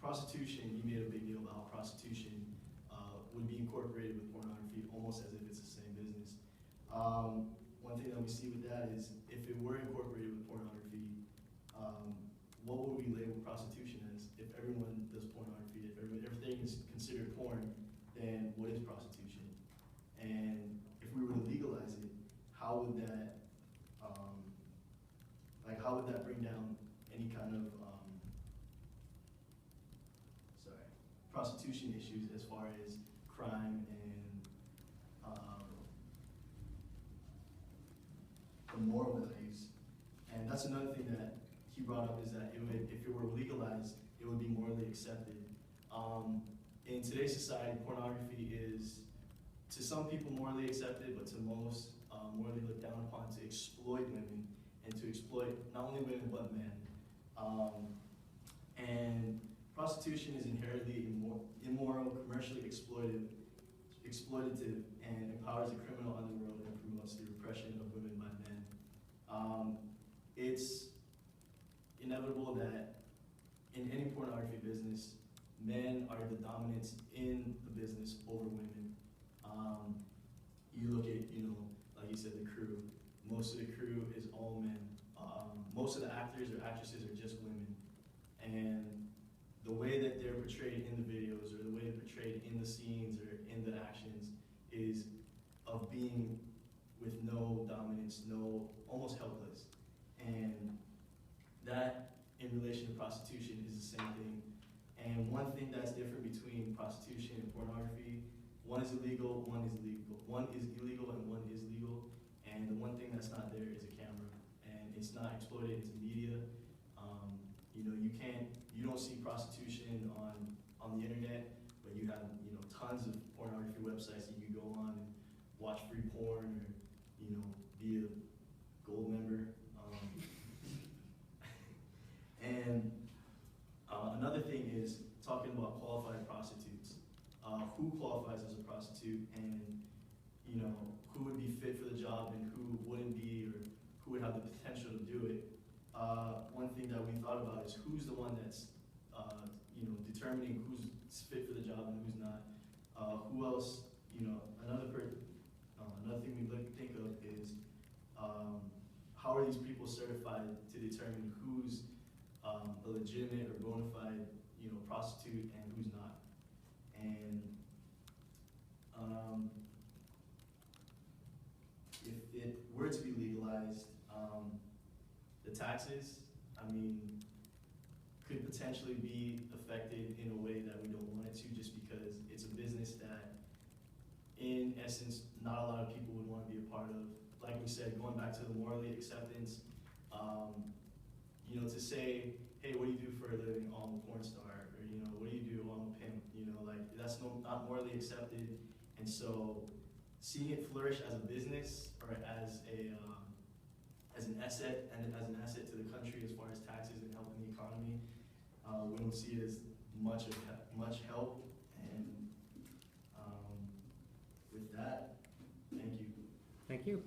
prostitution, you made a big deal about how prostitution would be incorporated with pornography almost as if it's the same business. One thing that we see with that is if it were incorporated with pornography, what would we label prostitution as? If everyone does pornography, if everything is considered porn, then what is prostitution? And if we were to legalize it, how would that, how would that bring down any kind of, prostitution issues as far as crime and the moral values? And that's another thing that he brought up, is that if it were legalized, it would be morally accepted. In today's society, pornography is, to some people, morally accepted, but to most, morally looked down upon, to exploit women and to exploit not only women but men. And prostitution is inherently immoral, commercially exploitative, and empowers the criminal underworld and promotes the repression of women by men. It's inevitable that in any pornography business, men are the dominants in the business over women. You look at, like you said, the crew. Most of the crew is all men. Most of the actors or actresses are just women. And the way that they're portrayed in the videos, or the way they're portrayed in the scenes or in the actions, is of being with no dominance, almost helpless. And that, in relation to prostitution, is the same thing. And one thing that's different between prostitution and pornography, one is illegal, one is legal. One is illegal and one is legal. And the one thing that's not there is a camera. And it's not exploited into media. You don't see prostitution on the internet, but you have, tons of pornography websites that you can go on and watch free porn, or, be a gold member. And another thing is talking about qualified prostitutes. Who qualifies as a prostitute, and who would be fit for the job and who wouldn't be, or who would have the potential to do it. One thing that we thought about is who's the one that's determining who's fit for the job and who's not. Who else? Another thing we think of is how are these people certified to determine who's a legitimate or bona fide prostitute and who's not. And if it were to be legalized, the taxes, could potentially be affected in a way that we don't want it to, just because it's a business that, in essence, not a lot of people would want to be a part of. Like we said, going back to the morally acceptance, to say, hey, what do you do for a living? Oh, I'm a porn star. Or, what do you do? Oh, I'm a pimp. That's not morally accepted. And so seeing it flourish as a business, or as an asset, and as an asset to the country as far as taxes and helping the economy, we don't see it as much help. And with that, thank you. Thank you.